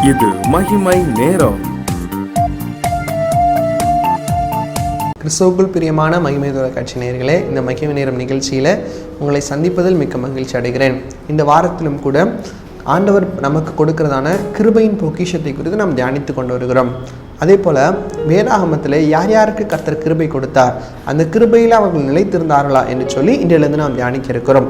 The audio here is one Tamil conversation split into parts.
இது மகிமை நேரம். கிறிஸ்துவுக்குள் பிரியமான மகிமை தொலைக்காட்சி நேயர்களே, இந்த மகிமை நேரம் நிகழ்ச்சியில் உங்களை சந்திப்பதில் மிக்க மகிழ்ச்சி அடைகிறேன். இந்த வாரத்திலும் கூட ஆண்டவர் நமக்கு கொடுக்கிறதான கிருபையின் பொக்கிஷத்தை குறித்து நாம் தியானித்து கொண்டு வருகிறோம். அதே போல் வேதாகமத்தில் யார் யாருக்கு கர்த்தர் கிருபை கொடுத்தார், அந்த கிருபையில் அவர்கள் நிலைத்திருந்தார்களா என்று சொல்லி இன்றிலிருந்து நாம் தியானிக்க இருக்கிறோம்.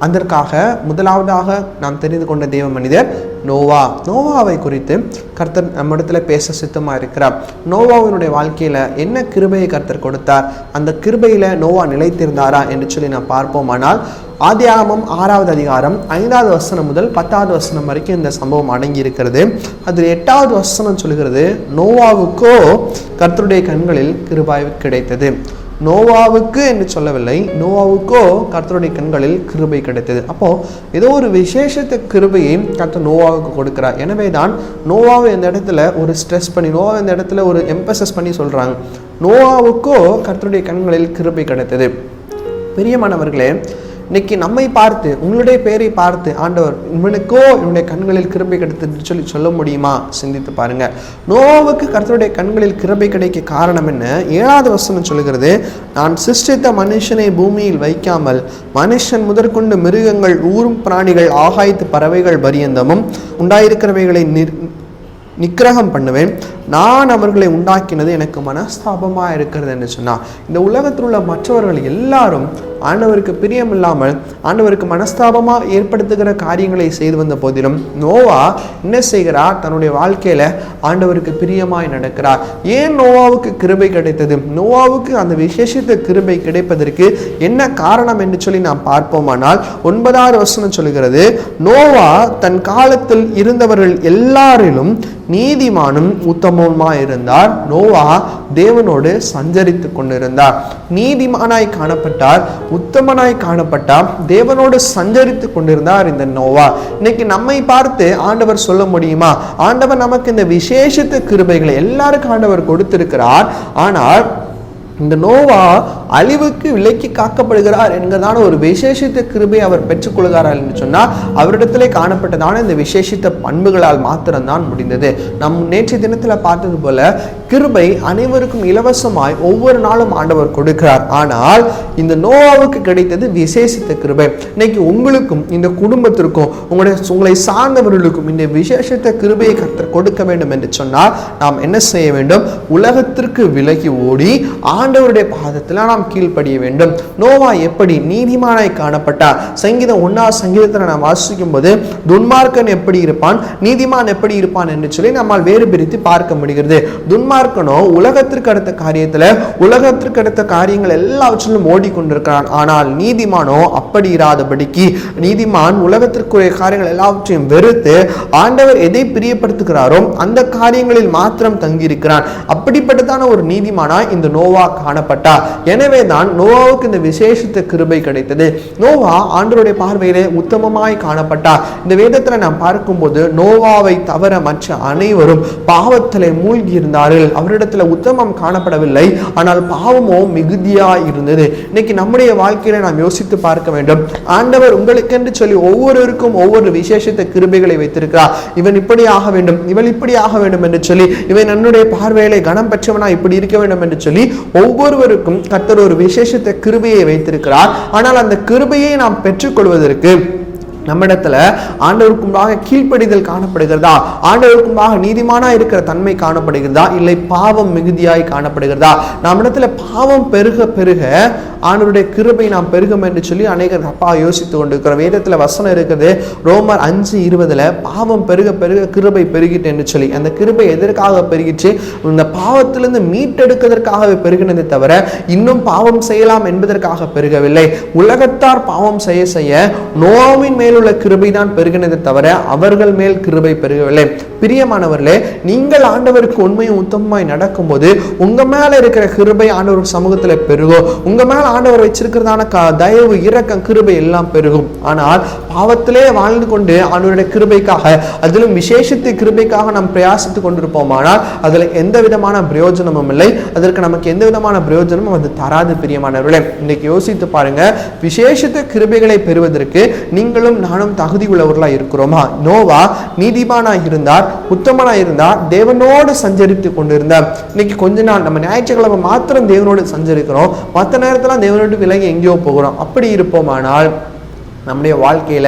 அதற்காக முதலாவதாக நாம் தெரிந்து கொண்ட தேவ மனிதர் நோவாவை குறித்து கர்த்தர் நம்மிடத்தில் பேச சித்தமாக இருக்கிறார். நோவாவினுடைய வாழ்க்கையில் என்ன கிருபையை கர்த்தர் கொடுத்தார், அந்த கிருபையில் நோவா நிலைத்திருந்தாரா என்று சொல்லி நாம் பார்ப்போமானால், ஆதியாகமம் 6வது அதிகாரம் 5வது வசனம் முதல் 10வது வசனம் வரைக்கும் இந்த சம்பவம் அடங்கி இருக்கிறது. அதில் 8வது வசனம் சொல்கிறது, நோவாவுக்கோ கர்த்தருடைய கண்களில் கிருபை கிடைத்தது. நோவாவுக்கு என்று சொல்லவில்லை, நோவாவுக்கோ கர்த்தருடைய கண்களில் கிருபை கிடைத்தது. அப்போ ஏதோ ஒரு விசேஷத்த கிருபையை கர்த்தர் நோவாவுக்கு கொடுக்கிறார். எனவே தான் நோவாவை இந்த இடத்துல ஒரு ஸ்ட்ரெஸ் பண்ணி, நோவாவை இந்த இடத்துல ஒரு எம்பசஸ் பண்ணி சொல்றாங்க, நோவாவுக்கோ கர்த்தருடைய கண்களில் கிருபை கிடைத்தது. பிரியமானவர்களே, இன்னைக்கு நம்மை பார்த்து, உங்களுடைய பேரை பார்த்து ஆண்டவர் இவனுக்கோ இவனுடைய கண்களில் கிருபை கிடைத்தது சொல்ல முடியுமா? சிந்தித்து பாருங்க. நோவாவுக்கு கர்த்தருடைய கண்களில் கிருபை கிடைக்க காரணம் என்ன? 7வது வசனம் சொல்கிறது, நான் சிருஷ்டித்த மனுஷனை பூமியில் வைக்காமல் மனுஷன் முதற்கொண்டு மிருகங்கள், ஊரும் பிராணிகள், ஆகாயத்து பறவைகள் பரியந்தமும் உண்டாயிருக்கிறவைகளை நிக்கிரகம் பண்ணுவேன். நான் அவர்களை உண்டாக்கினது எனக்கு மனஸ்தாபமாக இருக்கிறது என்று சொன்னார். இந்த உலகத்தில் உள்ள மற்றவர்கள் எல்லாரும் ஆண்டவருக்கு பிரியமில்லாமல் ஆண்டவருக்கு மனஸ்தாபமாக ஏற்படுத்துகிற காரியங்களை செய்து வந்த போதிலும் நோவா என்ன செய்கிறார்? தன்னுடைய வாழ்க்கையில ஆண்டவருக்கு பிரியமாய் நடக்கிறார். ஏன் நோவாவுக்கு கிருபை கிடைத்தது? நோவாவுக்கு அந்த விசேஷித்த கிருபை கிடைப்பதற்கு என்ன காரணம் என்று சொல்லி நாம் பார்ப்போமானால், 9வது வசனம் சொல்கிறது, நோவா தன் காலத்தில் இருந்தவர்கள் எல்லாரிலும் நீதிமானும் உத்தமமாய் இருந்தார். நோவா தேவனோடு சஞ்சரித்து கொண்டிருந்தார். நீதிமானாய் காணப்பட்டார், உத்தமனாய் காணப்பட்டார், தேவனோடு சஞ்சரித்து கொண்டிருந்தார் இந்த நோவா. இன்னைக்கு நம்மை பார்த்து ஆண்டவர் சொல்ல முடியுமா? ஆண்டவர் நமக்கு இந்த விசேஷத்த கிருபைகளை எல்லாருக்கும் ஆண்டவர் கொடுத்திருக்கிறார். ஆனால் இந்த நோவா அழிவுக்கு விலக்கி காக்கப்படுகிறார் என்கிறதான ஒரு விசேஷித்த கிருபை அவர் பெற்றுக்கொள்கிறார் என்று சொன்னால், அவரிடத்திலே காணப்பட்டதான இந்த விசேஷித்த பண்புகளால் மாத்திரம்தான் முடிந்தது. நம் நேற்றைய தினத்தில் பார்த்தது போல கிருபை அனைவருக்கும் இலவசமாய் ஒவ்வொரு நாளும் ஆண்டவர் கொடுக்கிறார். ஆனால் இந்த நோவாவுக்கு கிடைத்தது விசேஷித்த கிருபை. இன்னைக்கு உங்களுக்கும் இந்த குடும்பத்திற்கும் உங்களை சார்ந்தவர்களுக்கும் இந்த விசேஷித்த கிருபையை கர்த்தர் கொடுக்க வேண்டும் என்று சொன்னால் நாம் என்ன செய்ய வேண்டும்? உலகத்திற்கு விலகி ஓடி ஆண்டவருடைய பாதத்தில் நாம் கீழ்ப்படிய வேண்டும். நோவா எப்படி நீதிமானாய் காணப்பட்டார்? சங்கீதம் 1வது சங்கீதத்தில் நாம் வாசிக்கும் போது துன்மார்க்கன் எப்படி இருப்பான், நீதிமான் எப்படி இருப்பான் என்று சொல்லி நம்மால் வேறு பிரித்து பார்க்க முடிகிறது. துன்மார்க்கனோ உலகத்திற்கு அடுத்த காரியத்தில், உலகத்திற்கு அடுத்த காரியங்கள் எல்லாவற்றிலும் ஓடிக்கொண்டிருக்கிறான். ஆனால் நீதிமானோ அப்படி இராதபடிக்கு, நீதிமான் உலகத்திற்குரிய காரியங்கள் எல்லாவற்றையும் வெறுத்து ஆண்டவர் எதை பிரியப்படுத்துகிறாரோ அந்த காரியங்களில் மாத்திரம் தங்கியிருக்கிறான். அப்படிப்பட்டதான ஒரு நீதிமானாய் இந்த நோவா காணப்பட்டார். எனவே தான் நோவாவுக்கு இந்த விசேஷத்த கிருபை கிடைத்தது. நோவா ஆண்டவருடைய பார்வையிலே உத்தமமாய் காணப்பட்டார். இந்த வேதத்துல நாம் பார்க்கும்போது நோவாவை தவிர மற்ற அனைவரும் பாவத்திலே மூழ்கி இருந்தார்கள். அவரிடத்துல உத்தமம் காணப்படவில்லை, ஆனால் பாவமோ மிகுதியாய் இருந்தது. இன்னைக்கு நம்முடைய வாழ்க்கையில நாம் யோசித்து பார்க்க வேண்டும். ஆண்டவர் உங்களுக்கென்று சொல்லி ஒவ்வொருவருக்கும் ஒவ்வொரு விசேஷத்த கிருபைகளை வைத்திருக்கிறார். இவன் இப்படி ஆக வேண்டும், இவள் இப்படி ஆக வேண்டும் என்று சொல்லி, இவன் என்னுடைய பார்வையிலே கனம் பெற்றவனா இப்படி இருக்க வேண்டும் என்று சொல்லி ஒவ்வொருவருக்கும் கர்த்தர் ஒரு விசேஷத்த கிருபையை வைத்திருக்கிறார். ஆனால் அந்த கிருபையை நாம் பெற்றுக்கொள்வதற்கு நம்மிடத்துல ஆண்டவருக்குமாக கீழ்ப்படிதல் காணப்படுகிறதா, ஆண்டவருக்குமாக நீதிமானா இருக்கிற தன்மை காணப்படுகிறதா, இல்லை பாவம் மிகுதியாய் காணப்படுகிறதா? நம்மிடத்துல பாவம் பெருக பெருக ஆண்டவருடைய கிருபை நாம் பெருகும் என்று சொல்லி அநேகர் தப்பா யோசித்து கொண்டிருக்கிற வேதத்துல வசனம் இருக்குது. ரோமர் 5:20 பாவம் பெருக பெருக கிருபை பெருகிட்டு என்று சொல்லி, அந்த கிருபை எதற்காக பெருகிச்சு? இந்த பாவத்திலிருந்து மீட்டெடுக்கிறதுக்காகவே பெருகினதை தவிர இன்னும் பாவம் செய்யலாம் என்பதற்காக பெருகவில்லை. உலகத்தார் பாவம் செய்ய செய்ய நோவாவின் மேல் உள்ள கிருபை தான் பெருகினதை தவிர அவர்கள் மேல் கிருபை பெருகவில்லை. பிரியமானவர்களே, நீங்கள் ஆண்டவருக்கு உண்மையும் உத்தமமாய் நடக்கும் போது உங்க மேல இருக்கிற கிருபை ஆண்டவர் சமூகத்துல பெருகும். உங்க மேல ஆண்டவர் வச்சிருக்கிறதான தயவு, இரக்கம், கிருபை எல்லாம் பெருகும். ஆனால் பாவத்திலே வாழ்ந்து கொண்டு ஆண்டவருடைய கிருபைக்காக, அதிலும் விசேஷத்தை கிருபைக்காக நாம் பிரயாசித்துக் கொண்டிருப்போமானால் அதுல எந்த விதமான பிரயோஜனமும் இல்லை. அதற்கு நமக்கு எந்த விதமான பிரயோஜனமும் அது தராது. பிரியமானவர்களே, இன்னைக்கு யோசித்து பாருங்க, விசேஷத்தை கிருபைகளை பெறுவதற்கு நீங்களும் நானும் தகுதி உள்ளவர்களா இருக்கிறோமா? நோவா நீதிமானா இருந்தார், உத்தமனா இருந்தார், தேவனோடு சஞ்சரித்து கொண்டிருந்தார். இன்னைக்கு கொஞ்ச நாள் நம்ம ஞாயிற்றுக்கிழமை மாத்திரம் தேவனோடு சஞ்சரிக்கிறோம், மற்ற நேரத்துல தேவனோடு விலகி எங்கேயோ போகிறோம். அப்படி இருப்போமானால் நம்முடைய வாழ்க்கையில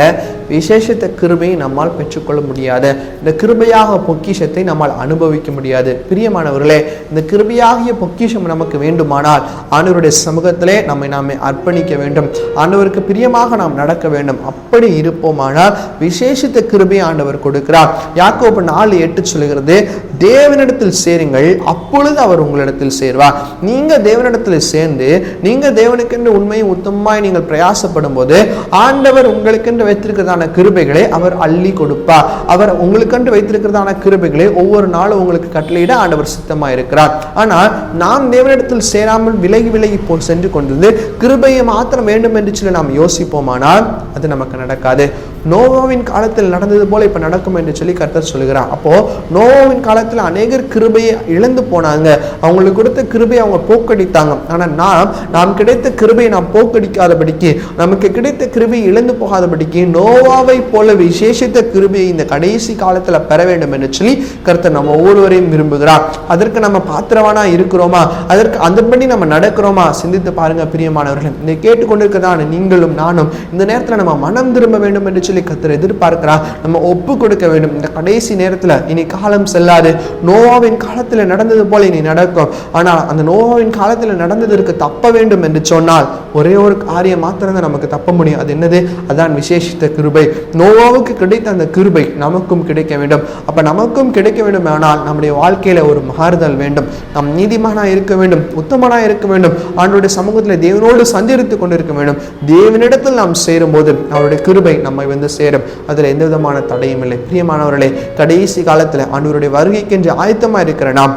விசேஷத்த கிருபையை நம்மால் பெற்றுக்கொள்ள முடியாது. இந்த கிருபையாக பொக்கிஷத்தை நம்மால் அனுபவிக்க முடியாது. பிரியமானவர்களே, இந்த கிருபையாகிய பொக்கிஷம் நமக்கு வேண்டுமானால் ஆண்டவருடைய சமூகத்திலே நாமே அர்ப்பணிக்க வேண்டும். ஆண்டவருக்கு பிரியமாக நாம் நடக்க வேண்டும். அப்படி இருப்போமானால் விசேஷத்த கிருபையை ஆண்டவர் கொடுக்கிறார். யாக்கோபு 4:8 சொல்கிறது, தேவனிடத்தில் சேருங்கள், அப்பொழுது அவர் உங்களிடத்தில் சேர்வார். நீங்க தேவனிடத்தில் சேர்ந்து நீங்க தேவனுக்கென்று உண்மையும் உத்தமமாய் நீங்கள் பிரயாசப்படும் போது ஆண்டவர் உங்களுக்கென்று வைத்திருக்கிறதான கிருபைகளை அவர் அள்ளி கொடுப்பார். அவர் உங்களுக்கென்று வைத்திருக்கிறதான கிருபைகளை ஒவ்வொரு நாளும் உங்களுக்கு கட்டளையிட ஆண்டவர் சித்தமாக இருக்கிறார். ஆனால் நாம் தேவனிடத்தில் சேராமல் விலகி போல் சென்று கொண்டிருந்து கிருபையை மாத்திரம் வேண்டும் என்று சொல்லி நாம் யோசிப்போமானால் அது நமக்கு நடக்காது. நோவாவின் காலத்தில் நடந்தது போல இப்ப நடக்கும் என்று சொல்லி கர்த்தர் சொல்லுகிறார். அப்போ நோவாவின் காலத்தில் அநேகர் கிருபையை இழந்து போனாங்க, அவங்களுக்கு கொடுத்த கிருபையை அவங்க போக்கடித்தாங்க. ஆனா நாம் கிடைத்த கிருபையை நாம் போக்கடிக்காதபடிக்கு, நமக்கு கிடைத்த கிருபையை இழந்து போகாதபடிக்கு நோவாவை போல விசேஷித்த கிருபையை இந்த கடைசி காலத்துல பெற வேண்டும் என்று சொல்லி கர்த்தர் நம்ம ஒவ்வொருவரையும் விரும்புகிறார். அதற்கு நம்ம பாத்திரவானா இருக்கிறோமா? அதற்கு அந்தபடி நம்ம நடக்கிறோமா? சிந்தித்து பாருங்க பிரியமானவர்கள். இதை கேட்டுக்கொண்டிருக்கிறதான நீங்களும் நானும் இந்த நேரத்துல நம்ம மனம் திரும்ப வேண்டும் என்று சொல்லி கர்த்தர் எதிர்பார்க்கிறார். நம்ம ஒப்பு கொடுக்க வேண்டும். இந்த கடைசி நேரத்துல இனி காலம் செல்லாது. நோவாவின் காலத்துல நடந்தது போல இனி நடக்கும். ஆனால் அந்த நோவாவின் காலத்துல நடந்ததற்கு தப்ப வேண்டும் என்று சொன்னால் ஒரே ஒரு காரியம் மாத்திரம் தான் நமக்கு தப்ப முடியும். அது என்னது? அதான் விசேஷித்த கிருபை. நோவாவுக்கு கிடைத்த அந்த கிருபை நமக்கும் கிடைக்க வேண்டும். அப்ப நமக்கும் கிடைக்க வேண்டும். ஆனால் நம்முடைய வாழ்க்கையில ஒரு மாறுதல் வேண்டும். நாம் நீதிமானா இருக்க வேண்டும், உத்தமனா இருக்க வேண்டும், ஆண்டவருடைய சமூகத்தில் தேவனோடு சஞ்சரித்துக் கொண்டிருக்க வேண்டும். தேவனிடத்தில் நாம் சேரும் போது அவருடைய கிருபை நம்மை வந்து சேரும். அதுல எந்த விதமான தடையும் இல்லை. பிரியமானவர்களே, கடைசி காலத்துல ஆண்டவருடைய வருகைக்கென்று ஆயத்தமா இருக்கிற நாம்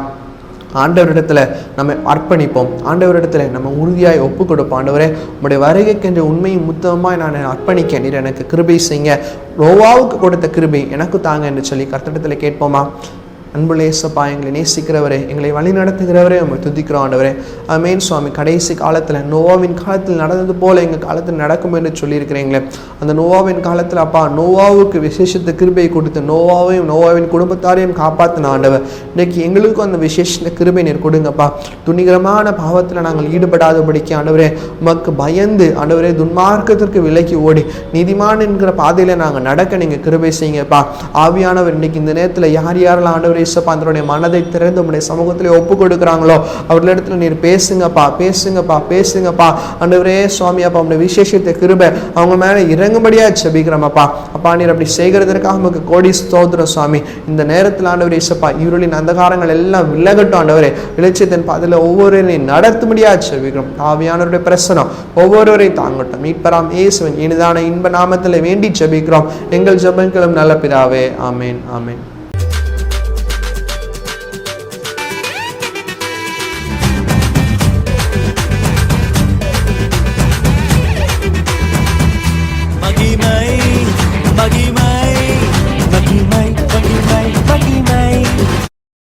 ஆண்டவரிடத்துல நம்ம அர்ப்பணிப்போம். ஆண்டவரிடத்துல நம்ம உறுதியாய் ஒப்பு கொடுப்போம். ஆண்டவரே, உங்களுடைய வருகைக்கென்று உண்மையும் முத்தமாய் நான் அர்ப்பணிக்க நீர் எனக்கு கிருபை செய்ய, நோவாவுக்கு கொடுத்த கிருபை எனக்கு தாங்க என்று சொல்லி கர்த்தரிடத்துல கேட்போமா? அன்புள்ள இயேசுப்பா, எங்களை நேசிக்கிறவரே, எங்களை வழி நடத்துகிறவரே, நம்ம துதிக்கிறோம் ஆண்டவரே. ஆமென் சுவாமி. கடைசி காலத்தில் நோவாவின் காலத்தில் நடந்தது போல எங்கள் காலத்தில் நடக்கும் என்று சொல்லியிருக்கிறீங்களே, அந்த நோவாவின் காலத்தில் அப்பா நோவாவுக்கு விசேஷத்த கிருபை கொடுத்து நோவாவையும் நோவாவின் குடும்பத்தாரையும் காப்பாற்றின ஆண்டவர், இன்னைக்கு எங்களுக்கும் அந்த விசேஷ கிருபை நீர் கொடுங்கப்பா. துணிகரமான பாவத்தில் நாங்கள் ஈடுபடாதபடிக்கு ஆண்டவரே, உமக்கு பயந்து ஆண்டவரே துன்மார்க்கத்திற்கு விலக்கி ஓடி நீதிமான் என்கிற பாதையில் நாங்கள் நடக்க நீங்கள் கிருபை செய்யுங்கப்பா. ஆவியானவர் இன்னைக்கு இந்த நேரத்தில் யார் யாரெல்லாம் ஆண்டவரே தன்னுடைய மனதை திறந்து உடைய சமூகத்திலே ஒப்பு கொடுக்குறாங்களோ அவர்களிடத்துல நீர் பேசுங்கப்பா, பேசுங்கப்பா, பேசுங்கப்பா. ஆண்டவரே சுவாமி அப்பா, உடைய விசேஷத்தை கிருபை அவங்க மேல இறங்கும்படியா செபிக்கிறோமப்பா. அப்பா நீர் அப்படி செய்கிறதற்காக நமக்கு கோடி ஸ்தோத்திரம் சுவாமி. இந்த நேரத்தில் ஆண்டவரே இயேசுப்பா, இருளின் அந்தகாரங்கள் எல்லாம் விலகட்டும் ஆண்டவரே. வெளிச்சத்தின் பாதையில ஒவ்வொருவரையும் நடத்தும்படியா செபிக்கிறோம். ஆவியானவருடைய பிரசனம் ஒவ்வொருவரையும் தாங்கட்டும். மீட்பராம் இயேசுவின் இனிதான இன்ப நாமத்தில் வேண்டி செபிக்கிறோம் எங்கள் ஜெபங்களும் நல்ல பிதாவே. ஆமேன், ஆமேன்.